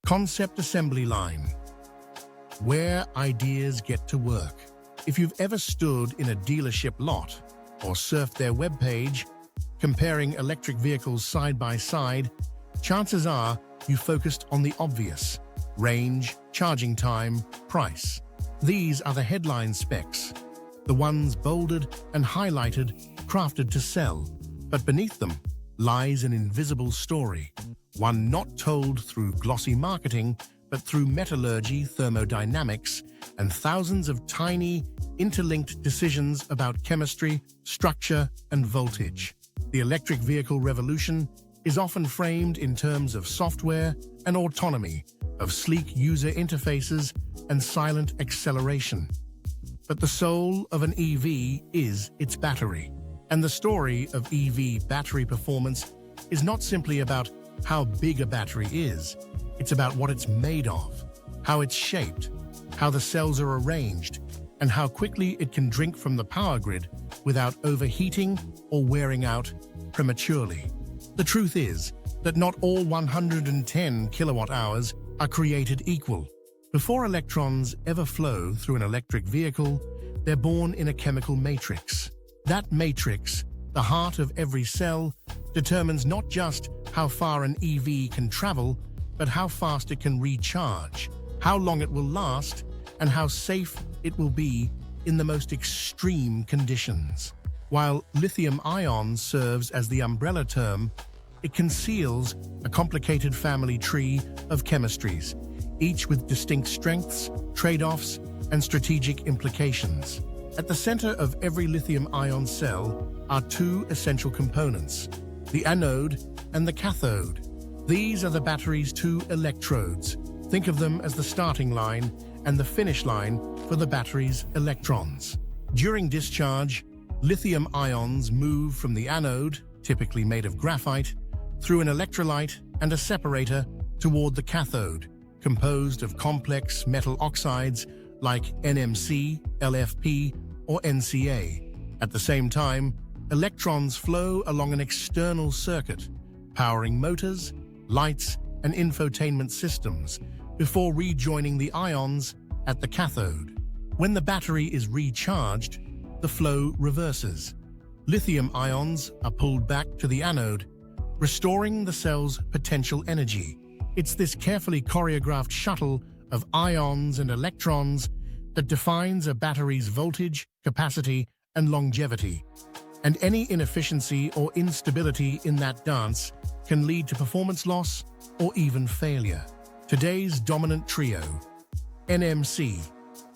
Concept assembly line, where ideas get to work. If you've ever stood in a dealership lot or surfed their webpage, comparing electric vehicles side by side, chances are you focused on the obvious: range, charging time, price. These are the headline specs, the ones bolded and highlighted, crafted to sell. But beneath them lies an invisible story, one not told through glossy marketing, but through metallurgy, thermodynamics, and thousands of tiny, interlinked decisions about chemistry, structure, and voltage. The electric vehicle revolution is often framed in terms of software and autonomy, of sleek user interfaces and silent acceleration. But the soul of an EV is its battery. And the story of EV battery performance is not simply about how big a battery is. It's about what it's made of, how it's shaped, how the cells are arranged, and how quickly it can drink from the power grid without overheating or wearing out prematurely. The truth is that not all 110 kilowatt-hours are created equal. Before electrons ever flow through an electric vehicle, they're born in a chemical matrix. That matrix, the heart of every cell, determines not just how far an EV can travel, but how fast it can recharge, how long it will last, and how safe it will be in the most extreme conditions. While lithium-ion serves as the umbrella term, it conceals a complicated family tree of chemistries, each with distinct strengths, trade-offs, and strategic implications. At the center of every lithium-ion cell are two essential components: the anode and the cathode. These are the battery's two electrodes. Think of them as the starting line and the finish line for the battery's electrons. During discharge, lithium ions move from the anode, typically made of graphite, through an electrolyte and a separator toward the cathode, composed of complex metal oxides like NMC, LFP, or NCA. At the same time, electrons flow along an external circuit, powering motors, lights, and infotainment systems before rejoining the ions at the cathode. When the battery is recharged, the flow reverses. Lithium ions are pulled back to the anode, restoring the cell's potential energy. It's this carefully choreographed shuttle of ions and electrons that defines a battery's voltage, capacity, and longevity. And any inefficiency or instability in that dance can lead to performance loss or even failure. Today's dominant trio: NMC,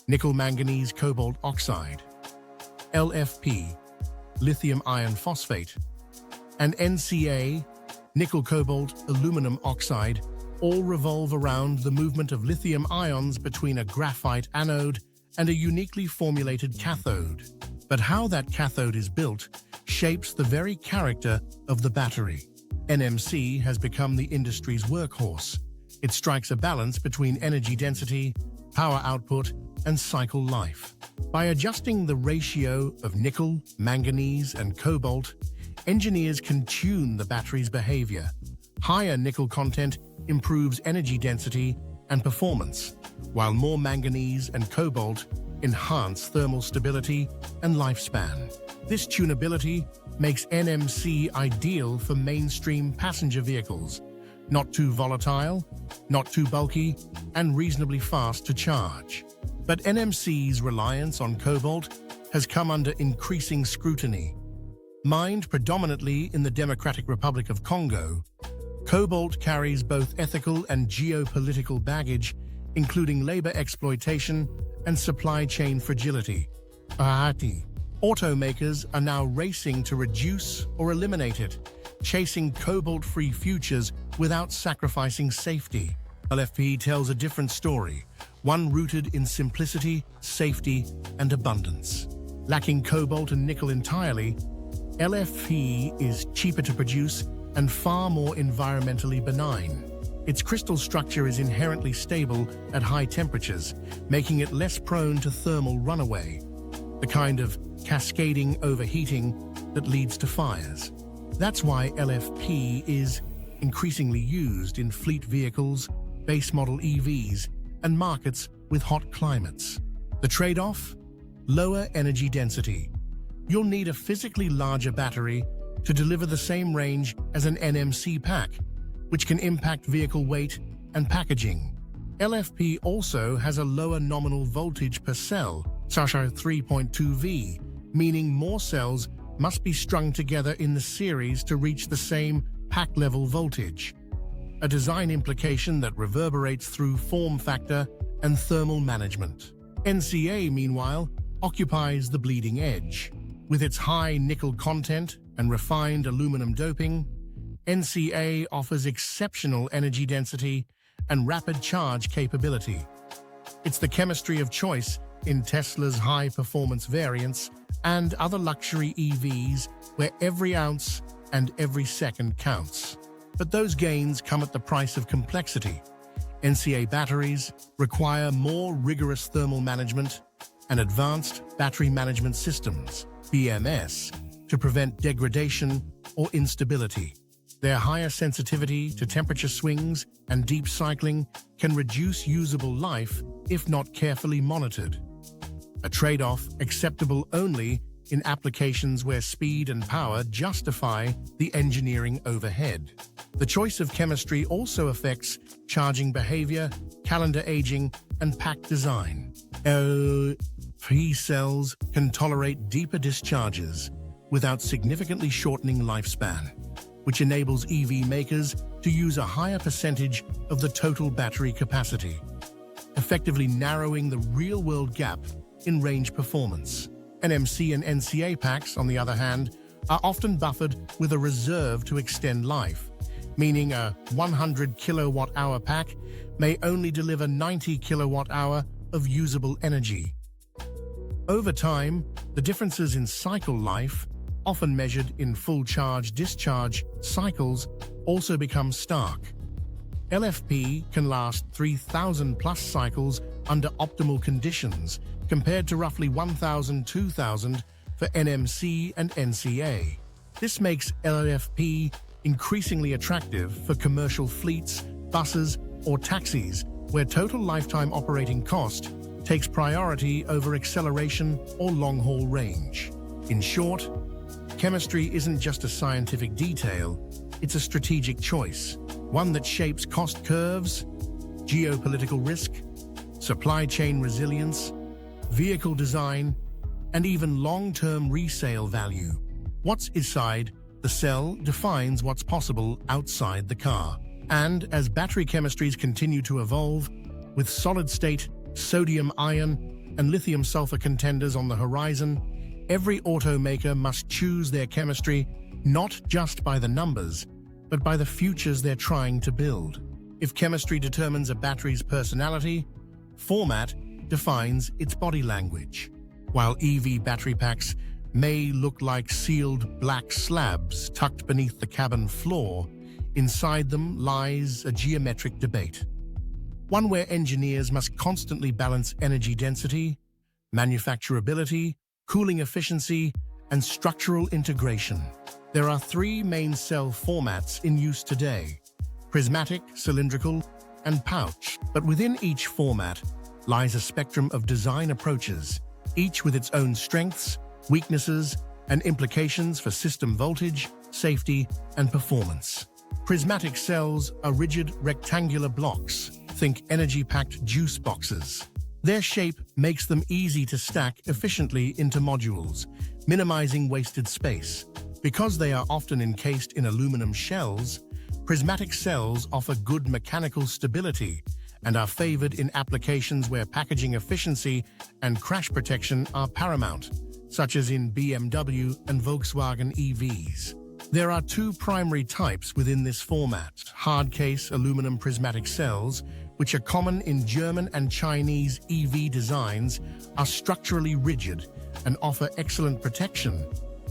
nickel manganese cobalt oxide; LFP, lithium iron phosphate; and NCA, nickel cobalt aluminum oxide, all revolve around the movement of lithium ions between a graphite anode and a uniquely formulated cathode. But how that cathode is built shapes the very character of the battery. NMC has become the industry's workhorse. It strikes a balance between energy density, power output, and cycle life. By adjusting the ratio of nickel, manganese, and cobalt, engineers can tune the battery's behavior. Higher nickel content improves energy density and performance, while more manganese and cobalt enhance thermal stability and lifespan. This tunability makes NMC ideal for mainstream passenger vehicles: not too volatile, not too bulky, and reasonably fast to charge. But NMC's reliance on cobalt has come under increasing scrutiny. Mined predominantly in the Democratic Republic of Congo, cobalt carries both ethical and geopolitical baggage, including labor exploitation and supply chain fragility. Automakers are now racing to reduce or eliminate it, chasing cobalt-free futures without sacrificing safety. LFP tells a different story, one rooted in simplicity, safety, and abundance. Lacking cobalt and nickel entirely, LFP is cheaper to produce and far more environmentally benign. Its crystal structure is inherently stable at high temperatures, making it less prone to thermal runaway, the kind of cascading overheating that leads to fires. That's why LFP is increasingly used in fleet vehicles base model EVs, and markets with hot climates. The trade-off? Lower energy density. You'll need a physically larger battery to deliver the same range as an NMC pack, which can impact vehicle weight and packaging. LFP also has a lower nominal voltage per cell, such as 3.2V, meaning more cells must be strung together in the series to reach the same pack-level voltage. A design implication that reverberates through form factor and thermal management. NCA, meanwhile, occupies the bleeding edge. With its high nickel content and refined aluminum doping, NCA offers exceptional energy density and rapid charge capability. It's the chemistry of choice in Tesla's high-performance variants and other luxury EVs where every ounce and every second counts. But those gains come at the price of complexity. NCA batteries require more rigorous thermal management and advanced battery management systems, BMS, to prevent degradation or instability. Their higher sensitivity to temperature swings and deep cycling can reduce usable life if not carefully monitored. A trade-off acceptable only in applications where speed and power justify the engineering overhead. The choice of chemistry also affects charging behavior, calendar aging, and pack design. LFP cells can tolerate deeper discharges without significantly shortening lifespan, which enables EV makers to use a higher percentage of the total battery capacity, effectively narrowing the real-world gap in range performance. NMC and NCA packs, on the other hand, are often buffered with a reserve to extend life, meaning a 100 kilowatt-hour pack may only deliver 90 kilowatt-hour of usable energy. Over time, the differences in cycle life, often measured in full charge-discharge cycles, also become stark. LFP can last 3,000+ cycles under optimal conditions, compared to roughly 1,000–2,000 for NMC and NCA. This makes LFP increasingly attractive for commercial fleets, buses, or taxis, where total lifetime operating cost takes priority over acceleration or long-haul range. In short, chemistry isn't just a scientific detail, it's a strategic choice, one that shapes cost curves, geopolitical risk, supply chain resilience, vehicle design, and even long-term resale value. What's inside the cell defines what's possible outside the car. And as battery chemistries continue to evolve, with solid-state, sodium-ion, and lithium-sulfur contenders on the horizon, every automaker must choose their chemistry not just by the numbers, but by the futures they're trying to build. If chemistry determines a battery's personality, format defines its body language. While EV battery packs may look like sealed black slabs tucked beneath the cabin floor, inside them lies a geometric debate. One where engineers must constantly balance energy density, manufacturability, cooling efficiency, and structural integration. There are three main cell formats in use today: prismatic, cylindrical, and pouch. But within each format lies a spectrum of design approaches, each with its own strengths, weaknesses, and implications for system voltage, safety, and performance. Prismatic cells are rigid rectangular blocks. Think energy-packed juice boxes. Their shape makes them easy to stack efficiently into modules, minimizing wasted space. Because they are often encased in aluminum shells, prismatic cells offer good mechanical stability and are favored in applications where packaging efficiency and crash protection are paramount, such as in BMW and Volkswagen EVs. There are two primary types within this format: hard-case aluminum prismatic cells, which are common in German and Chinese EV designs, are structurally rigid and offer excellent protection,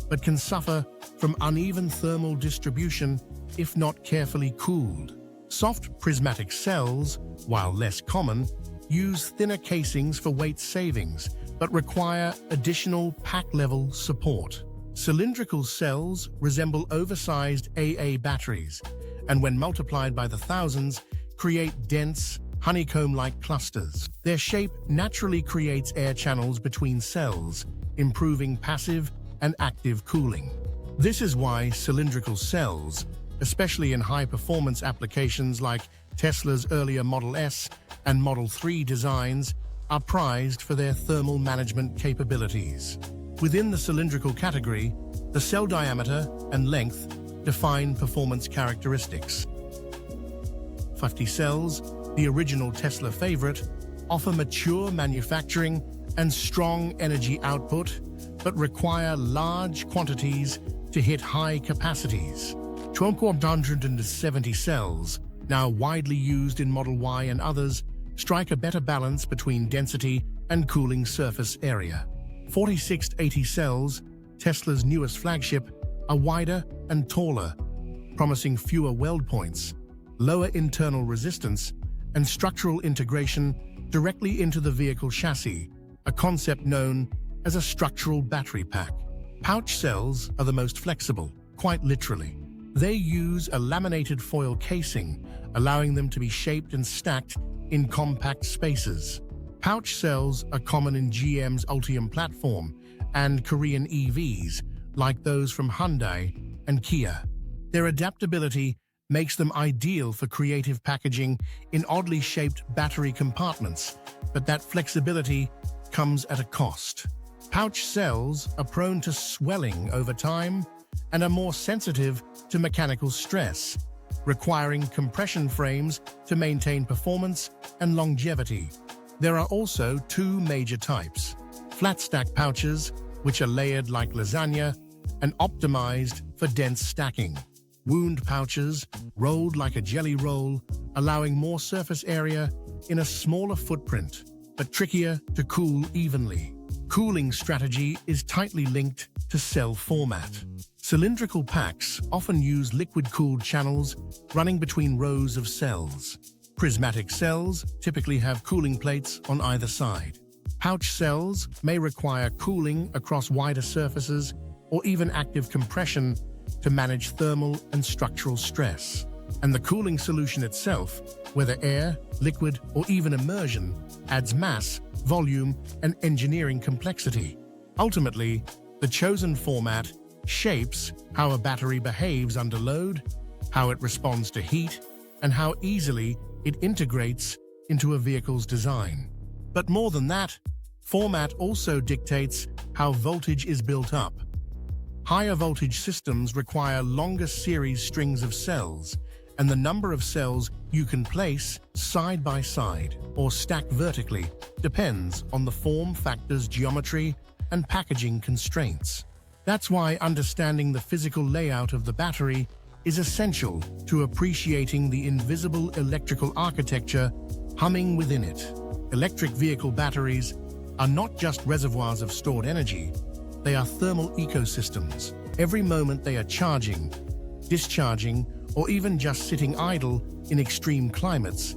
but can suffer from uneven thermal distribution if not carefully cooled. Soft prismatic cells, while less common, use thinner casings for weight savings, but require additional pack-level support. Cylindrical cells resemble oversized AA batteries, and when multiplied by the thousands, create dense, honeycomb-like clusters. Their shape naturally creates air channels between cells, improving passive and active cooling. This is why cylindrical cells, especially in high-performance applications like Tesla's earlier Model S and Model 3 designs, are prized for their thermal management capabilities. Within the cylindrical category, the cell diameter and length define performance characteristics. 50 cells, the original Tesla favorite, offer mature manufacturing and strong energy output, but require large quantities to hit high capacities. 170 cells, now widely used in Model Y and others, strike a better balance between density and cooling surface area. 4680 cells, Tesla's newest flagship, are wider and taller, promising fewer weld points, lower internal resistance, and structural integration directly into the vehicle chassis, a concept known as a structural battery pack. Pouch cells are the most flexible, quite literally. They use a laminated foil casing, allowing them to be shaped and stacked in compact spaces. Pouch cells are common in GM's Ultium platform and Korean EVs, like those from Hyundai and Kia. Their adaptability makes them ideal for creative packaging in oddly shaped battery compartments, but that flexibility comes at a cost. Pouch cells are prone to swelling over time and are more sensitive to mechanical stress, requiring compression frames to maintain performance and longevity. There are also two major types: flat stack pouches, which are layered like lasagna and optimized for dense stacking. Wound pouches, rolled like a jelly roll, allowing more surface area in a smaller footprint, but trickier to cool evenly. Cooling strategy is tightly linked to cell format. Cylindrical packs often use liquid-cooled channels running between rows of cells. Prismatic cells typically have cooling plates on either side. Pouch cells may require cooling across wider surfaces or even active compression to manage thermal and structural stress. And the cooling solution itself, whether air, liquid, or even immersion, adds mass, volume, and engineering complexity. Ultimately, the chosen format shapes how a battery behaves under load, how it responds to heat, and how easily it integrates into a vehicle's design. But more than that, format also dictates how voltage is built up. Higher voltage systems require longer series strings of cells, and the number of cells you can place side by side or stack vertically depends on the form factor's geometry and packaging constraints. That's why understanding the physical layout of the battery is essential to appreciating the invisible electrical architecture humming within it. Electric vehicle batteries are not just reservoirs of stored energy, they are thermal ecosystems. Every moment they are charging, discharging, or even just sitting idle in extreme climates,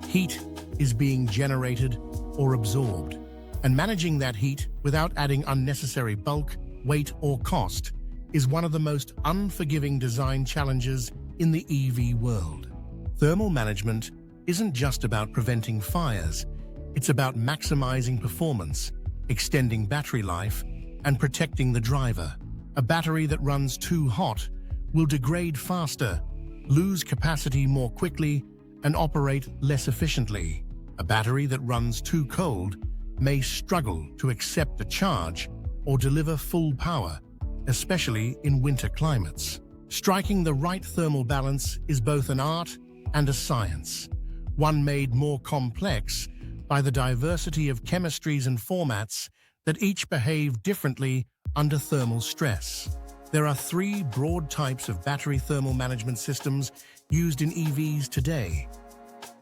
heat is being generated or absorbed. And managing that heat without adding unnecessary bulk, weight, or cost is one of the most unforgiving design challenges in the EV world. Thermal management isn't just about preventing fires, it's about maximizing performance, extending battery life, and protecting the driver. A battery that runs too hot will degrade faster, lose capacity more quickly, and operate less efficiently. A battery that runs too cold may struggle to accept a charge or deliver full power, especially in winter climates. Striking the right thermal balance is both an art and a science, one made more complex by the diversity of chemistries and formats that each behave differently under thermal stress. There are three broad types of battery thermal management systems used in EVs today: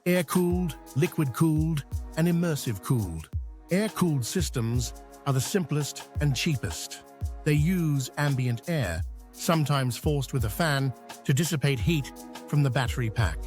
air-cooled, liquid-cooled, and immersive-cooled. Air-cooled systems are the simplest and cheapest. They use ambient air, sometimes forced with a fan, to dissipate heat from the battery pack.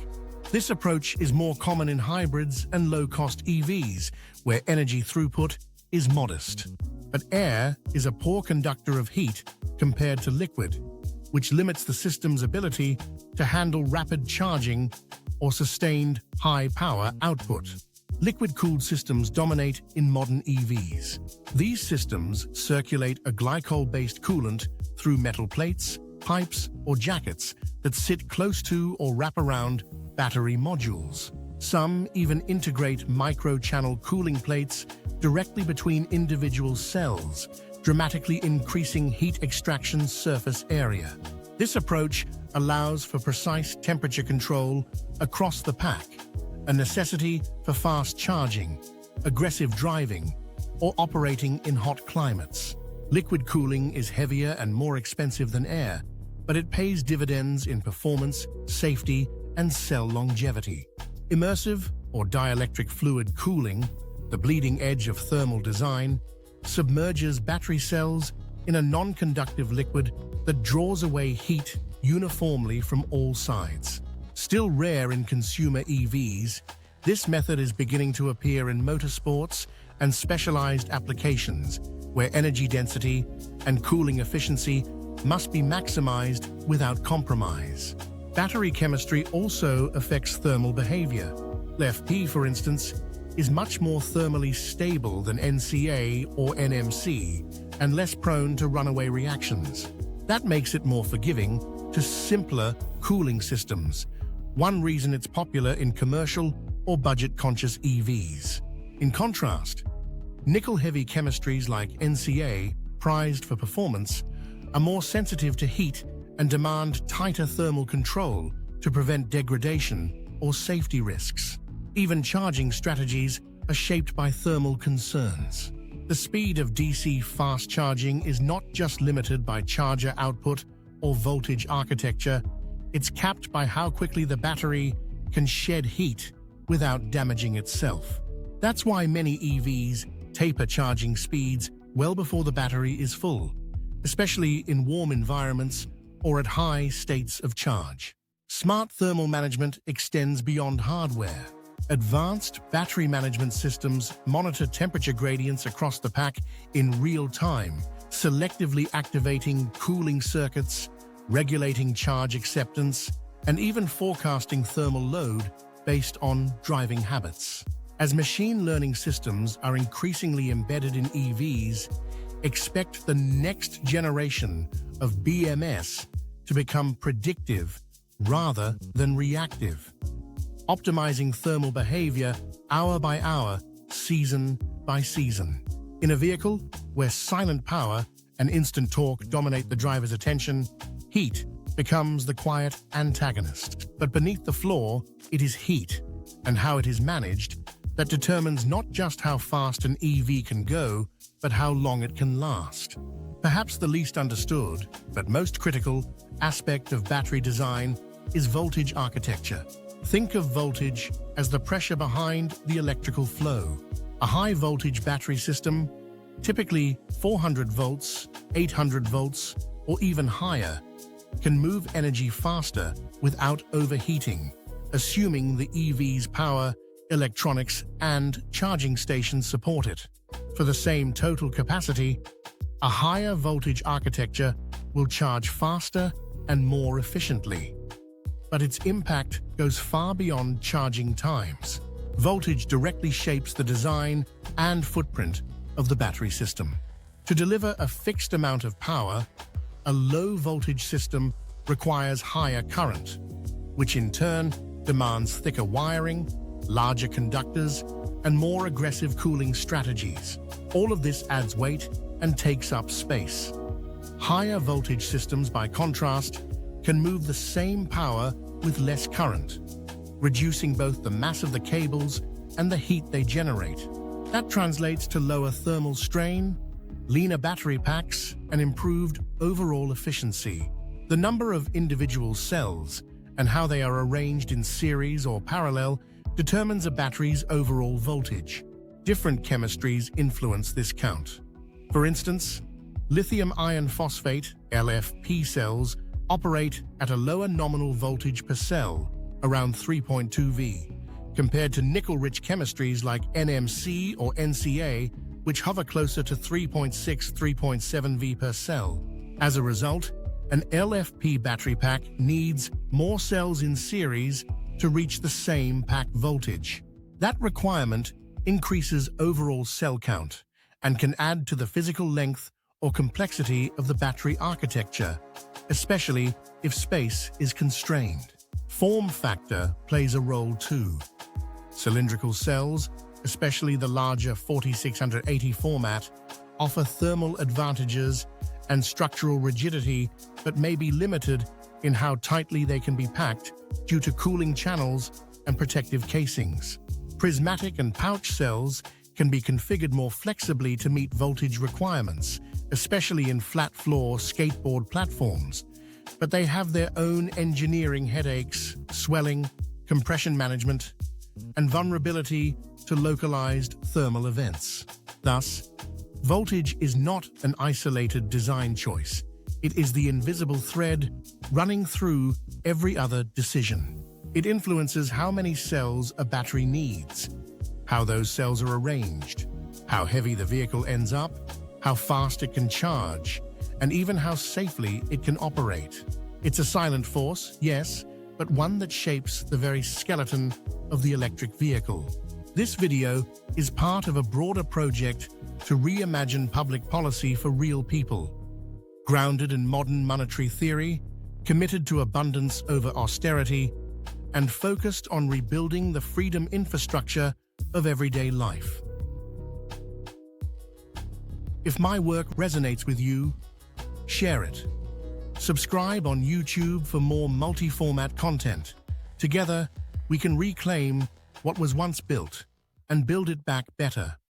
This approach is more common in hybrids and low-cost EVs, where energy throughput is modest. But air is a poor conductor of heat compared to liquid, which limits the system's ability to handle rapid charging or sustained high-power output. Liquid-cooled systems dominate in modern EVs. These systems circulate a glycol-based coolant through metal plates, pipes, or jackets that sit close to or wrap around battery modules. Some even integrate micro-channel cooling plates directly between individual cells, dramatically increasing heat extraction surface area. This approach allows for precise temperature control across the pack, a necessity for fast charging, aggressive driving, or operating in hot climates. Liquid cooling is heavier and more expensive than air, but it pays dividends in performance, safety, and cell longevity. Immersive or dielectric fluid cooling, the bleeding edge of thermal design, submerges battery cells in a non-conductive liquid that draws away heat uniformly from all sides. Still rare in consumer EVs, this method is beginning to appear in motorsports and specialized applications where energy density and cooling efficiency must be maximized without compromise. Battery chemistry also affects thermal behavior. LFP, for instance, is much more thermally stable than NCA or NMC and less prone to runaway reactions. That makes it more forgiving to simpler cooling systems, one reason it's popular in commercial or budget-conscious EVs. In contrast, nickel-heavy chemistries like NCA, prized for performance, are more sensitive to heat and demand tighter thermal control to prevent degradation or safety risks. Even charging strategies are shaped by thermal concerns. The speed of DC fast charging is not just limited by charger output or voltage architecture, it's capped by how quickly the battery can shed heat without damaging itself. That's why many EVs taper charging speeds well before the battery is full, especially in warm environments or at high states of charge. Smart thermal management extends beyond hardware. Advanced battery management systems monitor temperature gradients across the pack in real time, selectively activating cooling circuits, regulating charge acceptance, and even forecasting thermal load based on driving habits. As machine learning systems are increasingly embedded in EVs, expect the next generation of BMS to become predictive rather than reactive, optimizing thermal behavior hour by hour, season by season. In a vehicle where silent power and instant torque dominate the driver's attention, heat becomes the quiet antagonist. But beneath the floor, it is heat and how it is managed that determines not just how fast an EV can go, but how long it can last. Perhaps the least understood, but most critical, aspect of battery design is voltage architecture. Think of voltage as the pressure behind the electrical flow. A high-voltage battery system, typically 400 volts, 800 volts, or even higher, can move energy faster without overheating, assuming the EV's power, electronics, and charging stations support it. For the same total capacity, a higher voltage architecture will charge faster and more efficiently. But its impact goes far beyond charging times. Voltage directly shapes the design and footprint of the battery system. To deliver a fixed amount of power, a low-voltage system requires higher current, which in turn demands thicker wiring, larger conductors, and more aggressive cooling strategies. All of this adds weight and takes up space. Higher voltage systems, by contrast, can move the same power with less current, reducing both the mass of the cables and the heat they generate. That translates to lower thermal strain, leaner battery packs, and improved overall efficiency. The number of individual cells and how they are arranged in series or parallel determines a battery's overall voltage. Different chemistries influence this count. For instance, lithium iron phosphate (LFP) cells operate at a lower nominal voltage per cell, around 3.2 V, compared to nickel-rich chemistries like NMC or NCA, which hover closer to 3.6–3.7 V per cell. As a result, An LFP battery pack needs more cells in series to reach the same pack voltage. That requirement increases overall cell count and can add to the physical length or complexity of the battery architecture, especially if space is constrained. Form factor plays a role too. Cylindrical cells, especially the larger 4680 format, offer thermal advantages and structural rigidity but may be limited in how tightly they can be packed due to cooling channels and protective casings. Prismatic and pouch cells can be configured more flexibly to meet voltage requirements, especially in flat-floor skateboard platforms, but they have their own engineering headaches, swelling, compression management, and vulnerability to localized thermal events. Thus, voltage is not an isolated design choice. It is the invisible thread running through every other decision. It influences how many cells a battery needs, how those cells are arranged, how heavy the vehicle ends up, how fast it can charge, and even how safely it can operate. It's a silent force, yes, but one that shapes the very skeleton of the electric vehicle. This video is part of a broader project to reimagine public policy for real people. Grounded in modern monetary theory, committed to abundance over austerity, and focused on rebuilding the freedom infrastructure of everyday life. If my work resonates with you, share it. Subscribe on YouTube for more multi-format content. Together, we can reclaim what was once built and build it back better.